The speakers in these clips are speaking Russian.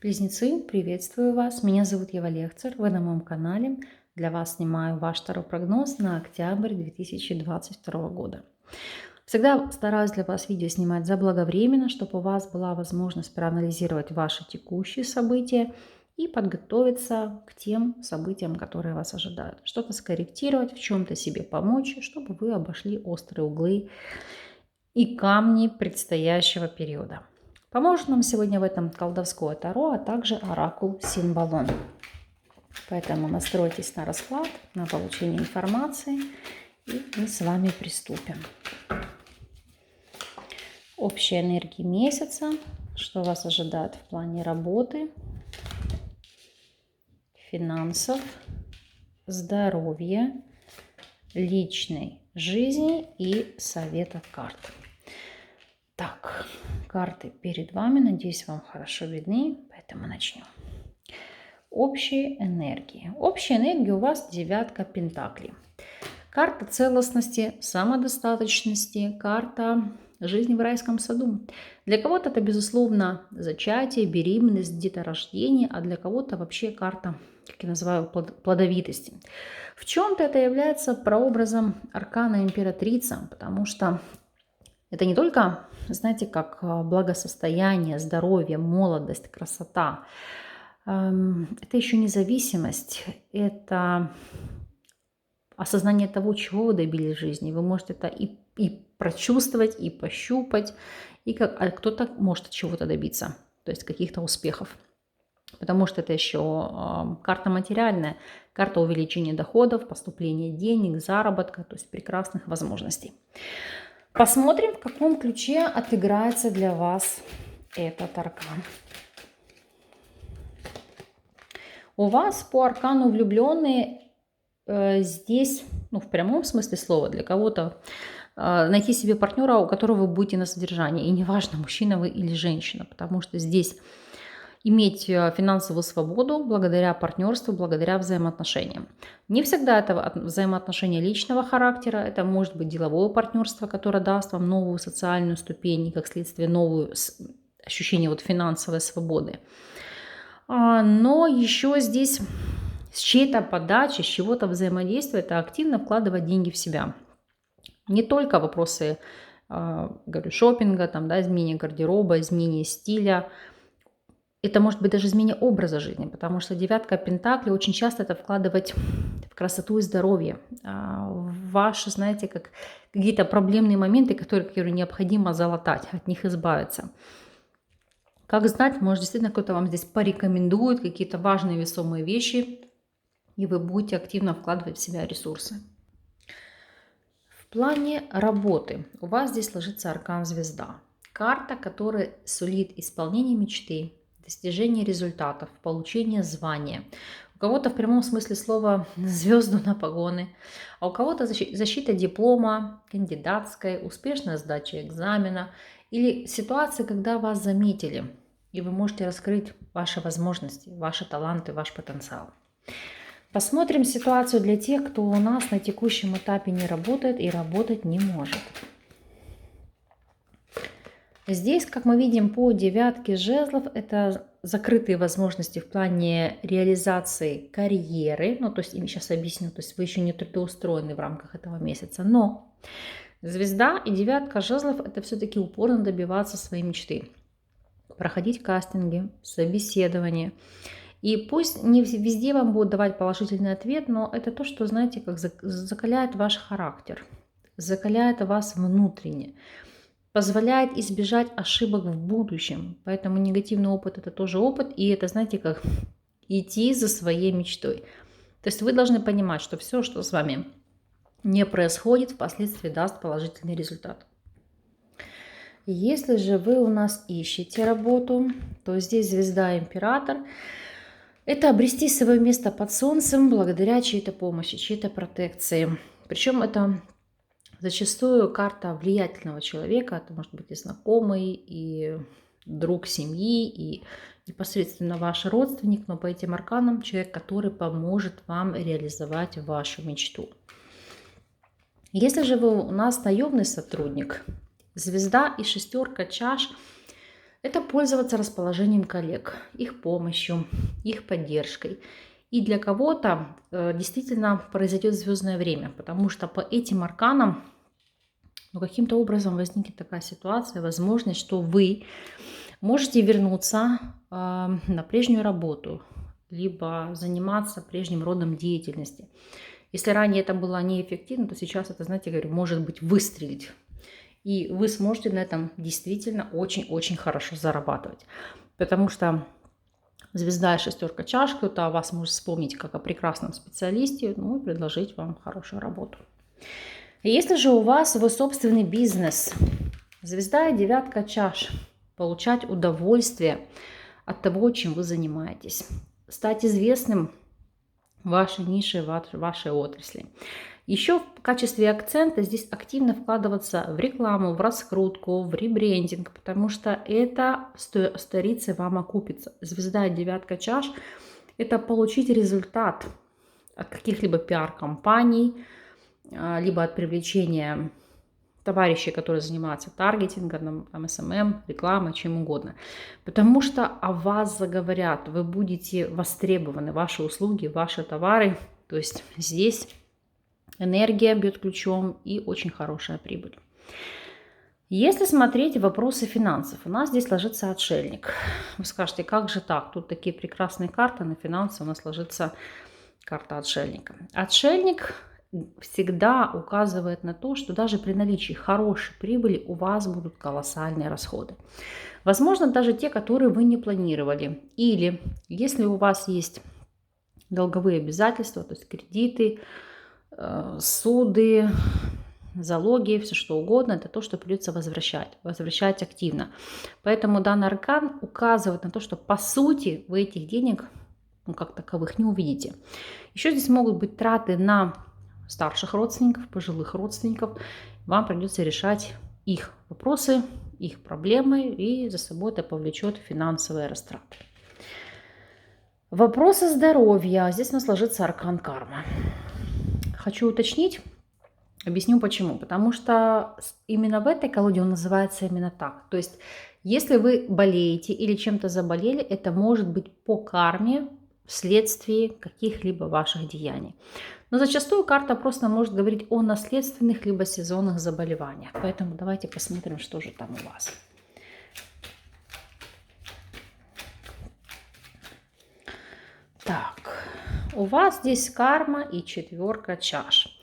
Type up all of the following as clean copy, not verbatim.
Близнецы, приветствую вас. Меня зовут Ева Лехцер. Вы на моем канале. Для вас снимаю ваш второй прогноз на октябрь 2022 года. Всегда стараюсь для вас видео снимать заблаговременно, чтобы у вас была возможность проанализировать ваши текущие события и подготовиться к тем событиям, которые вас ожидают. Что-то скорректировать, в чем-то себе помочь, чтобы вы обошли острые углы и камни предстоящего периода. Поможет нам сегодня в этом колдовское таро, а также оракул Синбалон. Поэтому настройтесь на расклад, на получение информации, и мы с вами приступим. Общая энергия месяца, что вас ожидает в плане работы, финансов, здоровья, личной жизни и совета карт. Так, карты перед вами, надеюсь, вам хорошо видны, поэтому начнем. Общие энергии. Общая энергия у вас девятка пентаклей. Карта целостности, самодостаточности, карта жизни в райском саду. Для кого-то это, безусловно, зачатие, беременность, деторождение, а для кого-то вообще карта, как я называю, плодовитости. В чем-то это является прообразом аркана императрица, потому что это не только, знаете, как благосостояние, здоровье, молодость, красота. Это еще независимость, это осознание того, чего вы добились в жизни. Вы можете это и прочувствовать, и пощупать, а кто-то может чего-то добиться, то есть каких-то успехов. Потому что это еще карта материальная, карта увеличения доходов, поступления денег, заработка, то есть прекрасных возможностей. Посмотрим, в каком ключе отыграется для вас этот аркан. У вас по аркану влюбленные здесь, в прямом смысле слова, для кого-то найти себе партнера, у которого вы будете на содержании. И неважно, мужчина вы или женщина, потому что здесь иметь финансовую свободу благодаря партнерству, благодаря взаимоотношениям. Не всегда это взаимоотношения личного характера, это может быть деловое партнерство, которое даст вам новую социальную ступень и, как следствие, новое ощущение финансовой свободы. Но еще здесь с чьей-то подачи, с чего-то взаимодействия, это активно вкладывать деньги в себя. Не только вопросы, шопинга, изменения гардероба, изменения стиля. Это может быть даже изменение образа жизни, потому что девятка пентаклей очень часто это вкладывать в красоту и здоровье. В ваши, знаете, как какие-то проблемные моменты, которые необходимо залатать, от них избавиться. Как знать, может, действительно кто-то вам здесь порекомендует какие-то важные весомые вещи, и вы будете активно вкладывать в себя ресурсы. В плане работы у вас здесь ложится аркан Звезда. Карта, которая сулит исполнение мечты, достижение результатов, получение звания. У кого-то в прямом смысле слова звезду на погоны, а у кого-то защита диплома, кандидатской, успешная сдача экзамена или ситуация, когда вас заметили, и вы можете раскрыть ваши возможности, ваши таланты, ваш потенциал. Посмотрим ситуацию для тех, кто у нас на текущем этапе не работает и работать не может. Здесь, как мы видим по девятке жезлов, это закрытые возможности в плане реализации карьеры. То есть, сейчас объясню, то есть вы еще не трудоустроены в рамках этого месяца. Но звезда и девятка жезлов – это все-таки упорно добиваться своей мечты. Проходить кастинги, собеседования. И пусть не везде вам будут давать положительный ответ, но это то, что, знаете, как закаляет ваш характер, закаляет вас внутренне, позволяет избежать ошибок в будущем. Поэтому негативный опыт – это тоже опыт, и это, знаете, как идти за своей мечтой. То есть вы должны понимать, что все, что с вами не происходит, впоследствии даст положительный результат. Если же вы у нас ищете работу, то здесь звезда император. Это обрести свое место под солнцем благодаря чьей-то помощи, чьей-то протекции. Причем это зачастую карта влиятельного человека. Это может быть и знакомый, и друг семьи, и непосредственно ваш родственник. Но по этим арканам человек, который поможет вам реализовать вашу мечту. Если же вы у нас наемный сотрудник, звезда и шестерка чаш Это пользоваться расположением коллег, их помощью, их поддержкой. И для кого-то действительно произойдет звездное время, потому что по этим арканам каким-то образом возникнет такая ситуация, возможность, что вы можете вернуться на прежнюю работу, либо заниматься прежним родом деятельности. Если ранее это было неэффективно, то сейчас это, знаете, говорю, может быть выстрелить. И вы сможете на этом действительно очень-очень хорошо зарабатывать. Потому что звезда и шестерка чаш, кто-то о вас может вспомнить как о прекрасном специалисте, ну и предложить вам хорошую работу. Если же у вас свой собственный бизнес, звезда и девятка чаш, получать удовольствие от того, чем вы занимаетесь, стать известным в вашей нише, в вашей отрасли. Еще в качестве акцента здесь активно вкладываться в рекламу, в раскрутку, в ребрендинг, потому что это сторицей вам окупится. Звезда и девятка чаш – это получить результат от каких-либо пиар-компаний, либо от привлечения товарищей, которые занимаются таргетингом, СММ, рекламой, чем угодно. Потому что о вас заговорят, вы будете востребованы, ваши услуги, ваши товары. То есть здесь энергия бьет ключом и очень хорошая прибыль. Если смотреть вопросы финансов, у нас здесь ложится отшельник. Вы скажете, как же так? Тут такие прекрасные карты, на финансы у нас ложится карта отшельника. Отшельник всегда указывает на то, что даже при наличии хорошей прибыли у вас будут колоссальные расходы. Возможно, даже те, которые вы не планировали. Или если у вас есть долговые обязательства, то есть кредиты, суды, залоги, все что угодно, это то, что придется возвращать активно. Поэтому данный аркан указывает на то, что по сути вы этих денег как таковых не увидите. Еще здесь могут быть траты на старших родственников, пожилых родственников. Вам придется решать их вопросы, их проблемы, и за собой это повлечет финансовые растраты. Вопросы здоровья. Здесь у нас ложится аркан карма. Хочу уточнить, объясню почему. Потому что именно в этой колоде он называется именно так. То есть, если вы болеете или чем-то заболели, это может быть по карме вследствие каких-либо ваших деяний. Но зачастую карта просто может говорить о наследственных либо сезонных заболеваниях. Поэтому давайте посмотрим, что же там у вас. Так, у вас здесь карма и четверка чаш.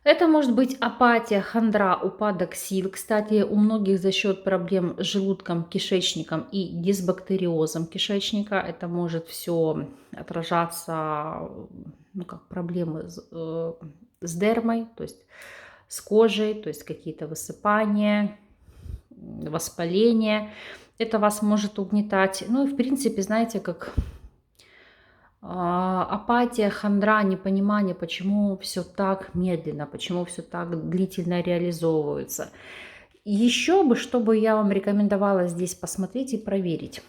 Это может быть апатия, хандра, упадок сил. Кстати, у многих за счет проблем с желудком, кишечником и дисбактериозом кишечника это может все отражаться, как проблемы с дермой, то есть с кожей, то есть какие-то высыпания, воспаления. Это вас может угнетать. Ну и в принципе, знаете, как апатия, хандра, непонимание, почему все так медленно, почему все так длительно реализовывается. Еще бы, чтобы я вам рекомендовала здесь посмотреть и проверить.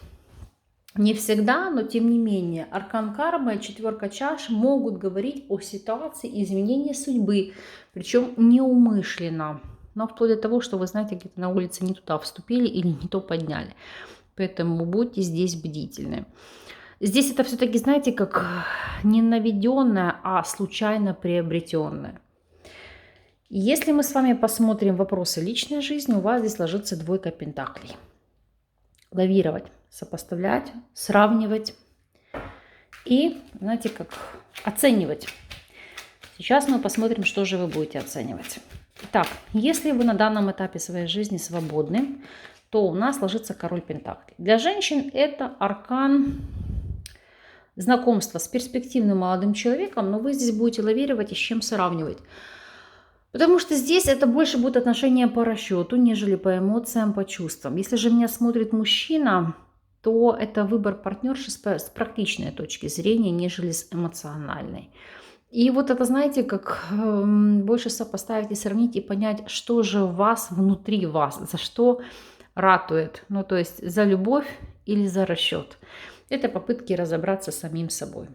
Не всегда, но тем не менее, аркан карма и четверка чаш могут говорить о ситуации изменения судьбы, причем неумышленно, но вплоть до того, что вы знаете, где-то на улице не туда вступили или не то подняли. Поэтому будьте здесь бдительны. Здесь это все-таки, знаете, как не наведенное, а случайно приобретенное. Если мы с вами посмотрим вопросы личной жизни, у вас здесь ложится двойка пентаклей. Лавировать, сопоставлять, сравнивать и, знаете, как оценивать. Сейчас мы посмотрим, что же вы будете оценивать. Итак, если вы на данном этапе своей жизни свободны, то у нас ложится король пентаклей. Для женщин это аркан знакомства с перспективным молодым человеком, но вы здесь будете лавировать и с чем сравнивать. Потому что здесь это больше будет отношения по расчету, нежели по эмоциям, по чувствам. Если же меня смотрит мужчина, то это выбор партнерши с практичной точки зрения, нежели с эмоциональной. И вот это, знаете, как больше сопоставить и сравнить и понять, что же у вас внутри вас, за что ратует. Ну, то есть за любовь или за расчет. Это попытки разобраться с самим собой.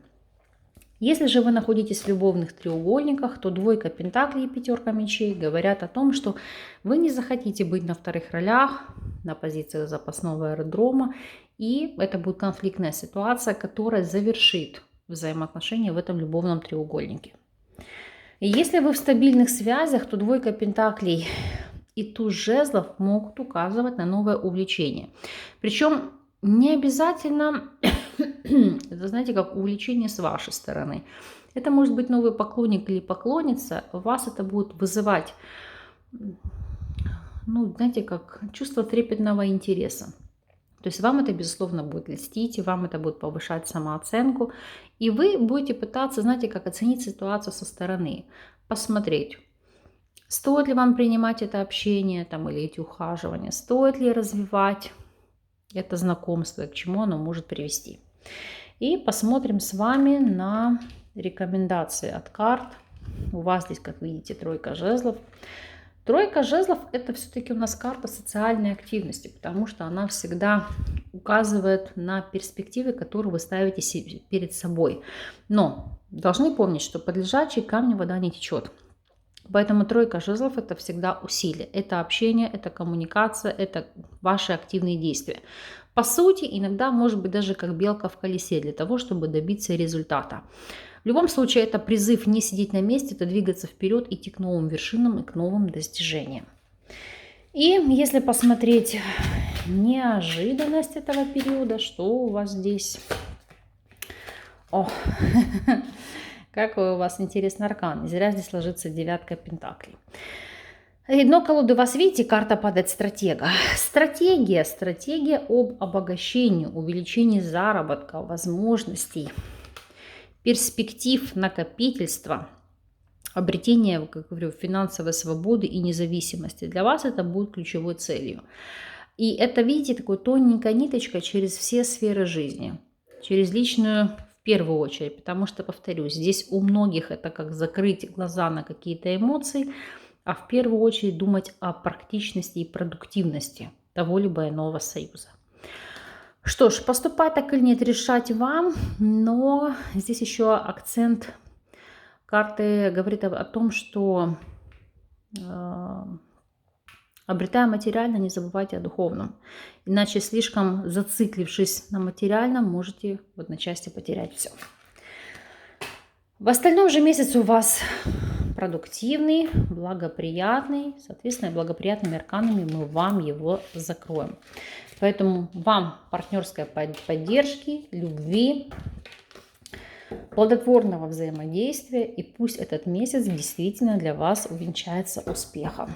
Если же вы находитесь в любовных треугольниках, то двойка пентаклей и пятерка мечей говорят о том, что вы не захотите быть на вторых ролях, на позициях запасного аэродрома, и это будет конфликтная ситуация, которая завершит взаимоотношения в этом любовном треугольнике. И если вы в стабильных связях, то двойка пентаклей и туз жезлов могут указывать на новое увлечение. Причем не обязательно, это знаете, как увлечение с вашей стороны. Это может быть новый поклонник или поклонница. У вас это будет вызывать, ну, знаете, как чувство трепетного интереса. То есть вам это, безусловно, будет льстить, и вам это будет повышать самооценку. И вы будете пытаться, знаете, как оценить ситуацию со стороны. Посмотреть, стоит ли вам принимать это общение там, или эти ухаживания, стоит ли развивать это знакомство, к чему оно может привести. И посмотрим с вами на рекомендации от карт. У вас здесь, как видите, тройка жезлов. Тройка жезлов – это все-таки у нас карта социальной активности, потому что она всегда указывает на перспективы, которые вы ставите перед собой. Но должны помнить, что под лежачий камнем вода не течет. Поэтому тройка жезлов – это всегда усилие, это общение, это коммуникация, это ваши активные действия. По сути, иногда может быть даже как белка в колесе для того, чтобы добиться результата. В любом случае, это призыв не сидеть на месте, это двигаться вперед, идти к новым вершинам и к новым достижениям. И если посмотреть неожиданность этого периода, что у вас здесь? О, какой у вас интересный аркан. Не зря здесь ложится девятка пентаклей. Дно колоды у вас, видите, карта падает стратега. Стратегия об обогащении, увеличении заработка, возможностей, перспектив накопительства, обретения, как говорю, финансовой свободы и независимости. Для вас это будет ключевой целью. И это, видите, такой тоненькая ниточка через все сферы жизни. Через личную в первую очередь. Потому что, повторюсь, здесь у многих это как закрыть глаза на какие-то эмоции, а в первую очередь думать о практичности и продуктивности того либо иного союза. Что ж, поступать так или нет, решать вам, но здесь еще акцент карты говорит о том, что обретая материально, не забывайте о духовном. Иначе, слишком зациклившись на материальном, можете в одночасье потерять все. В остальном же месяц у вас продуктивный, благоприятный. Соответственно, благоприятными арканами мы вам его закроем. Поэтому вам партнерской поддержки, любви, плодотворного взаимодействия. И пусть этот месяц действительно для вас увенчается успехом.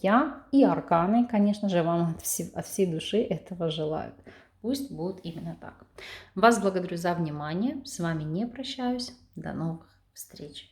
Я и арканы, конечно же, вам от всей души этого желаю. Пусть будет именно так. Вас благодарю за внимание. С вами не прощаюсь. До новых встреч.